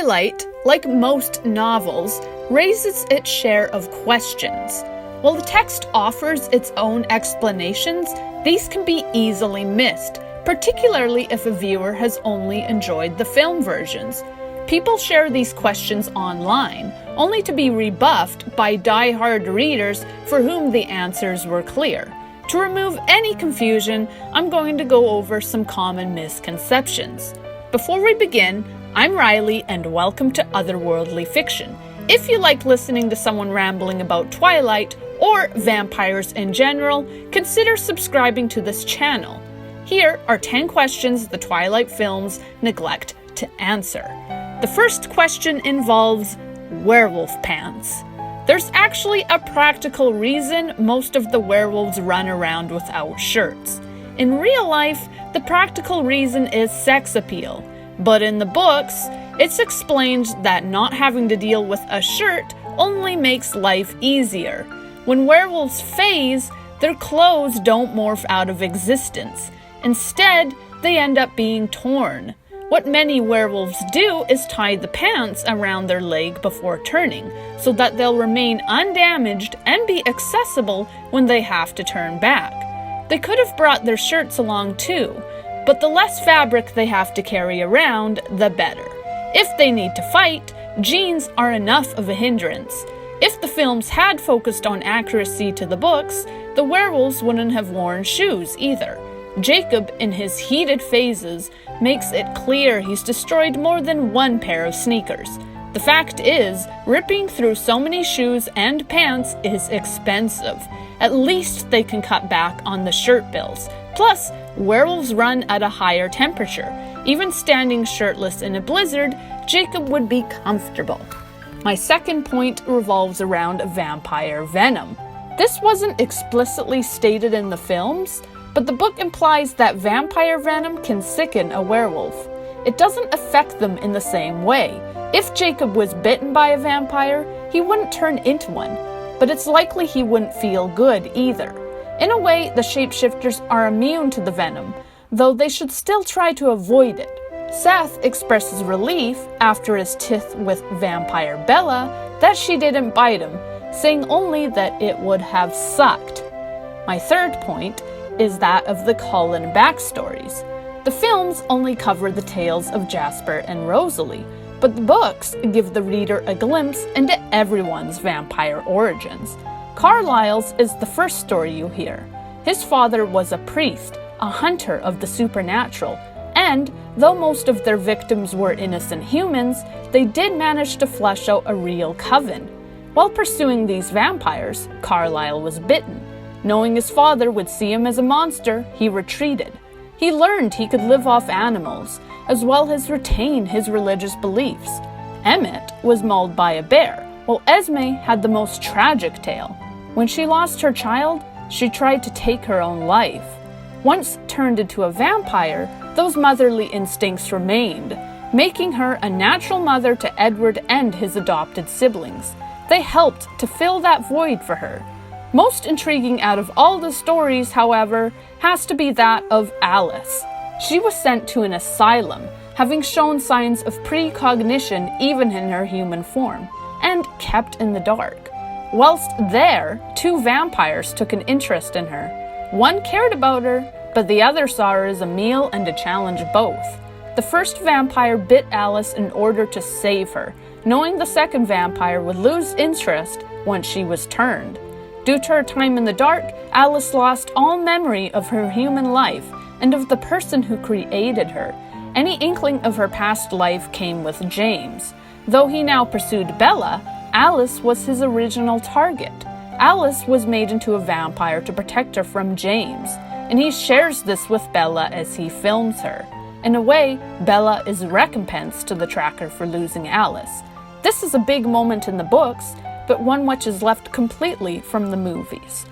Twilight, like most novels, raises its share of questions. While the text offers its own explanations, these can be easily missed, particularly if a viewer has only enjoyed the film versions. People share these questions online, only to be rebuffed by die-hard readers for whom the answers were clear. To remove any confusion, I'm going to go over some common misconceptions. Before we begin, I'm Riley and welcome to Otherworldly Fiction. If you like listening to someone rambling about Twilight or vampires in general, consider subscribing to this channel. Here are 10 questions the Twilight films neglect to answer. The first question involves werewolf pants. There's actually a practical reason most of the werewolves run around without shirts. In real life, the practical reason is sex appeal, but in the books, it's explained that not having to deal with a shirt only makes life easier. When werewolves phase, their clothes don't morph out of existence. Instead, they end up being torn. What many werewolves do is tie the pants around their leg before turning, so that they'll remain undamaged and be accessible when they have to turn back. They could have brought their shirts along too, but the less fabric they have to carry around, the better. If they need to fight, jeans are enough of a hindrance. If the films had focused on accuracy to the books, the werewolves wouldn't have worn shoes either. Jacob, in his heated phases, makes it clear he's destroyed more than one pair of sneakers. The fact is, ripping through so many shoes and pants is expensive. At least they can cut back on the shirt bills. Plus, werewolves run at a higher temperature. Even standing shirtless in a blizzard, Jacob would be comfortable. My second point revolves around vampire venom. This wasn't explicitly stated in the films, but the book implies that vampire venom can sicken a werewolf. It doesn't affect them in the same way. If Jacob was bitten by a vampire, he wouldn't turn into one, but it's likely he wouldn't feel good either. In a way, the shapeshifters are immune to the venom, though they should still try to avoid it. Seth expresses relief after his tiff with vampire Bella that she didn't bite him, saying only that it would have sucked. My third point is that of the Cullen backstories. The films only cover the tales of Jasper and Rosalie, but the books give the reader a glimpse into everyone's vampire origins. Carlisle's is the first story you hear. His father was a priest, a hunter of the supernatural, and though most of their victims were innocent humans, they did manage to flesh out a real coven. While pursuing these vampires, Carlisle was bitten. Knowing his father would see him as a monster, he retreated. He learned he could live off animals, as well as retain his religious beliefs. Emmett was mauled by a bear, while Esme had the most tragic tale. When she lost her child, she tried to take her own life. Once turned into a vampire, those motherly instincts remained, making her a natural mother to Edward and his adopted siblings. They helped to fill that void for her. Most intriguing out of all the stories, however, has to be that of Alice. She was sent to an asylum, having shown signs of precognition even in her human form, and kept in the dark. Whilst there, two vampires took an interest in her. One cared about her, but the other saw her as a meal and a challenge both. The first vampire bit Alice in order to save her, knowing the second vampire would lose interest once she was turned. Due to her time in the dark, Alice lost all memory of her human life and of the person who created her. Any inkling of her past life came with James. Though he now pursued Bella, Alice was his original target. Alice was made into a vampire to protect her from James, and he shares this with Bella as he films her. In a way, Bella is recompense to the tracker for losing Alice. This is a big moment in the books, but one which is left completely from the movies.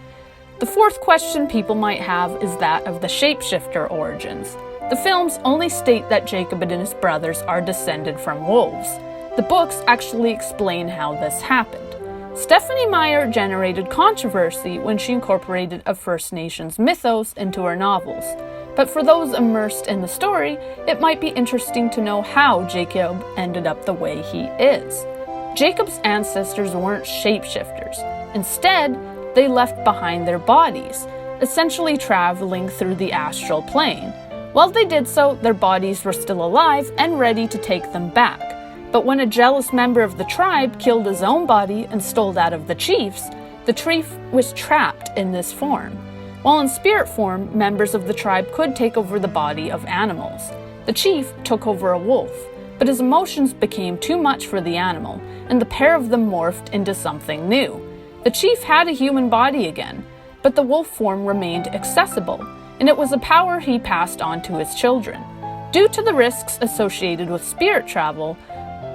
The fourth question people might have is that of the Shapeshifter Origins. The films only state that Jacob and his brothers are descended from wolves. The books actually explain how this happened. Stephanie Meyer generated controversy when she incorporated a First Nations mythos into her novels. but for those immersed in the story, it might be interesting to know how Jacob ended up the way he is. Jacob's ancestors weren't shapeshifters. Instead, they left behind their bodies, essentially traveling through the astral plane. While they did so, their bodies were still alive and ready to take them back. But when a jealous member of the tribe killed his own body and stole that of the chief's, the chief was trapped in this form. While in spirit form, members of the tribe could take over the body of animals. The chief took over a wolf, but his emotions became too much for the animal, and the pair of them morphed into something new. The chief had a human body again, but the wolf form remained accessible, and it was a power he passed on to his children. Due to the risks associated with spirit travel,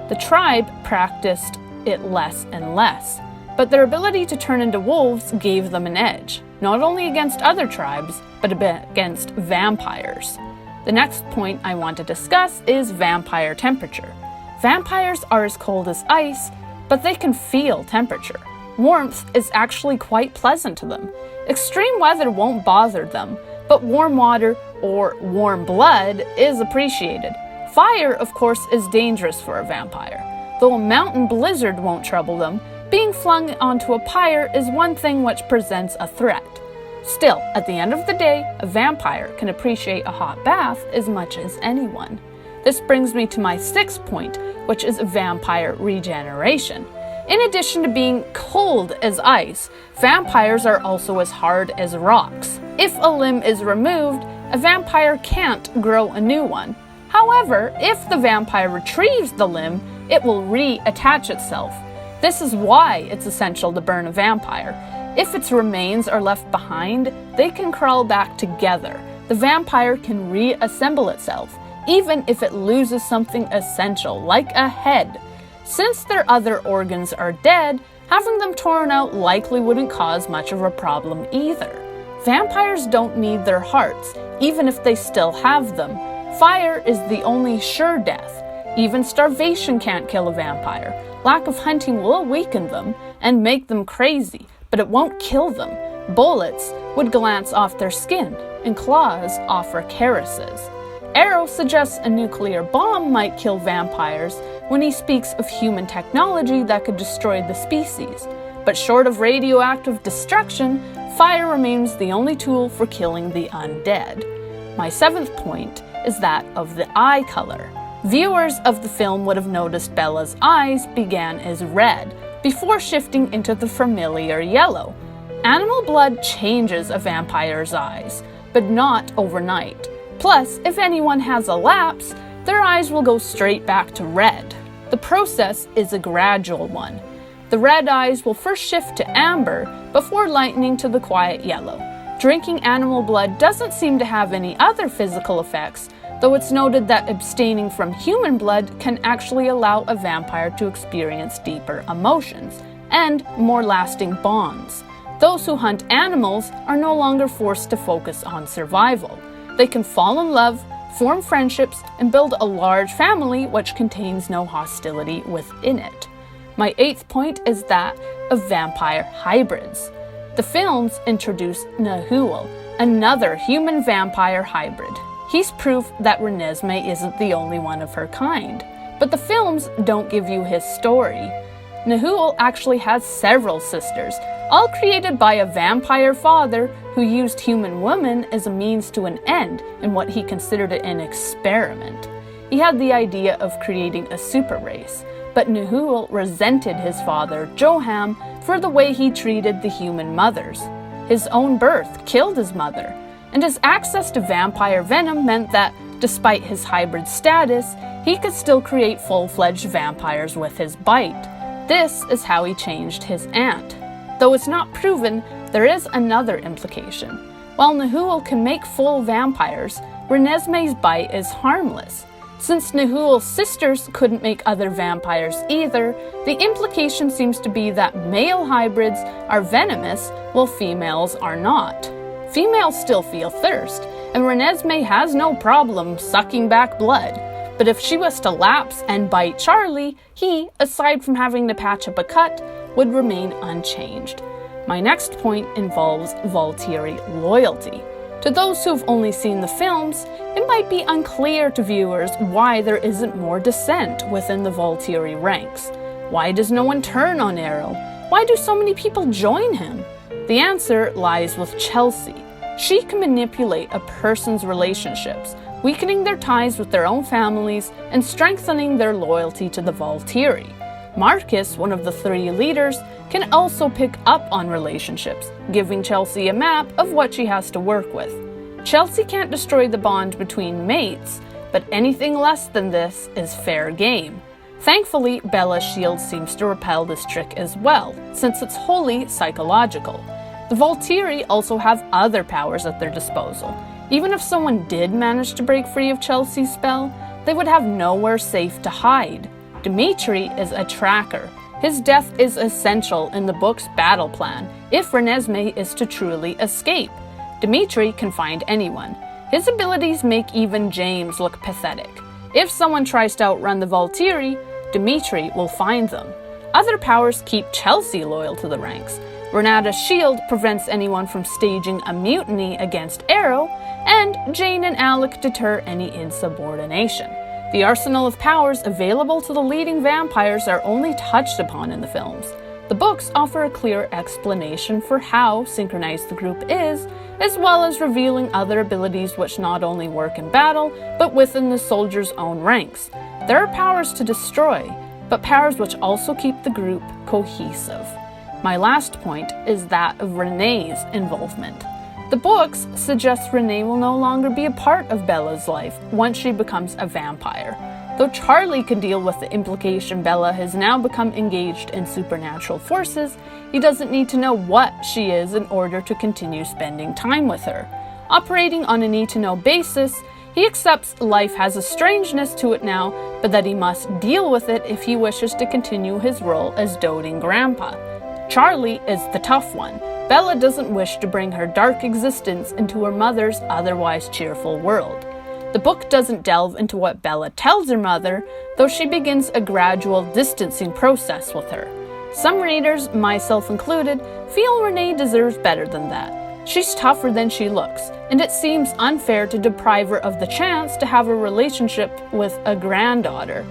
the tribe practiced it less and less, but their ability to turn into wolves gave them an edge, not only against other tribes, but against vampires. The next point I want to discuss is vampire temperature. Vampires are as cold as ice, but they can feel temperature. Warmth is actually quite pleasant to them. Extreme weather won't bother them, but warm water or warm blood is appreciated. Fire, of course, is dangerous for a vampire. Though a mountain blizzard won't trouble them, being flung onto a pyre is one thing which presents a threat. Still, at the end of the day, a vampire can appreciate a hot bath as much as anyone. This brings me to my sixth point, which is vampire regeneration. In addition to being cold as ice, vampires are also as hard as rocks. If a limb is removed, a vampire can't grow a new one. However, if the vampire retrieves the limb, it will reattach itself. This is why it's essential to burn a vampire. If its remains are left behind, they can crawl back together. The vampire can reassemble itself, even if it loses something essential, like a head. Since their other organs are dead, having them torn out likely wouldn't cause much of a problem either. Vampires don't need their hearts, even if they still have them. Fire is the only sure death. Even starvation can't kill a vampire. Lack of hunting will weaken them and make them crazy, but it won't kill them. Bullets would glance off their skin, and claws offer caresses. Arrow suggests a nuclear bomb might kill vampires when he speaks of human technology that could destroy the species. But short of radioactive destruction, fire remains the only tool for killing the undead. My seventh point is that of the eye color. Viewers of the film would have noticed Bella's eyes began as red, before shifting into the familiar yellow. Animal blood changes a vampire's eyes, but not overnight. Plus, if anyone has a lapse, their eyes will go straight back to red. The process is a gradual one. The red eyes will first shift to amber before lightening to the quiet yellow. Drinking animal blood doesn't seem to have any other physical effects, though it's noted that abstaining from human blood can actually allow a vampire to experience deeper emotions and more lasting bonds. Those who hunt animals are no longer forced to focus on survival. They can fall in love, form friendships, and build a large family which contains no hostility within it. My eighth point is that of vampire hybrids. The films introduce Nahuel, another human-vampire hybrid. He's proof that Renesmee isn't the only one of her kind, but the films don't give you his story. Nahuel actually has several sisters, all created by a vampire father who used human women as a means to an end in what he considered an experiment. He had the idea of creating a super race, but Nahuel resented his father, Joham, for the way he treated the human mothers. His own birth killed his mother, and his access to vampire venom meant that, despite his hybrid status, he could still create full-fledged vampires with his bite. This is how he changed his aunt. Though it's not proven, there is another implication. While Nahuel can make full vampires, Renesmee's bite is harmless. Since Nahuel's sisters couldn't make other vampires either, the implication seems to be that male hybrids are venomous while females are not. Females still feel thirst, and Renesmee has no problem sucking back blood. But if she was to lapse and bite Charlie, he, aside from having to patch up a cut, would remain unchanged. My next point involves Valkyrie loyalty. To those who've only seen the films, it might be unclear to viewers why there isn't more dissent within the Volturi ranks. Why does no one turn on Arrow? Why do so many people join him? The answer lies with Chelsea. She can manipulate a person's relationships, weakening their ties with their own families and strengthening their loyalty to the Volturi. Marcus, one of the three leaders, can also pick up on relationships, giving Chelsea a map of what she has to work with. Chelsea can't destroy the bond between mates, but anything less than this is fair game. Thankfully, Bella's shield seems to repel this trick as well, since it's wholly psychological. The Volturi also have other powers at their disposal. Even if someone did manage to break free of Chelsea's spell, they would have nowhere safe to hide. Dimitri is a tracker. His death is essential in the book's battle plan if Renesmee is to truly escape. Dimitri can find anyone. His abilities make even James look pathetic. If someone tries to outrun the Volturi, Dimitri will find them. Other powers keep Chelsea loyal to the ranks. Renata's shield prevents anyone from staging a mutiny against Arrow, and Jane and Alec deter any insubordination. The arsenal of powers available to the leading vampires are only touched upon in the films. The books offer a clear explanation for how synchronized the group is, as well as revealing other abilities which not only work in battle, but within the soldiers' own ranks. There are powers to destroy, but powers which also keep the group cohesive. My last point is that of Renee's involvement. The books suggest Renee will no longer be a part of Bella's life once she becomes a vampire. Though Charlie can deal with the implication Bella has now become engaged in supernatural forces, he doesn't need to know what she is in order to continue spending time with her. Operating on a need-to-know basis, he accepts life has a strangeness to it now, but that he must deal with it if he wishes to continue his role as doting grandpa. Charlie is the tough one. Bella doesn't wish to bring her dark existence into her mother's otherwise cheerful world. The book doesn't delve into what Bella tells her mother, though she begins a gradual distancing process with her. Some readers, myself included, feel Renee deserves better than that. She's tougher than she looks, and it seems unfair to deprive her of the chance to have a relationship with a granddaughter.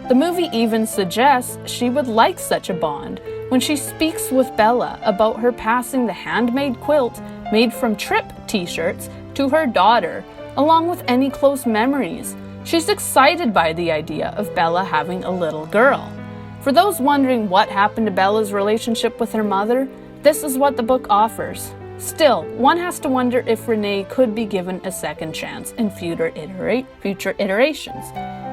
The movie even suggests she would like such a bond when she speaks with Bella about her passing the handmade quilt made from Trip t-shirts to her daughter, along with any close memories. She's excited by the idea of Bella having a little girl. For those wondering what happened to Bella's relationship with her mother, this is what the book offers. Still, one has to wonder if Renee could be given a second chance in future iterations.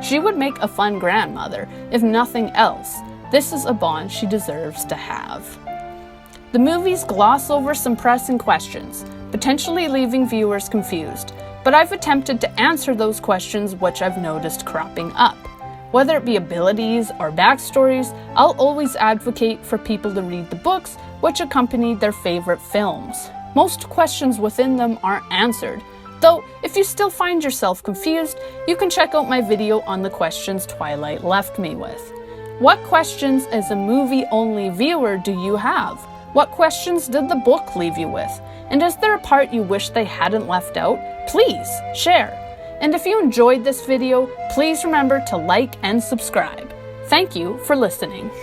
She would make a fun grandmother, if nothing else. This is a bond she deserves to have. The movies gloss over some pressing questions, potentially leaving viewers confused, but I've attempted to answer those questions which I've noticed cropping up. Whether it be abilities or backstories, I'll always advocate for people to read the books which accompanied their favorite films. Most questions within them aren't answered, though if you still find yourself confused, you can check out my video on the questions Twilight left me with. What questions as a movie-only viewer do you have? What questions did the book leave you with? And is there a part you wish they hadn't left out? Please share. And if you enjoyed this video, please remember to like and subscribe. Thank you for listening.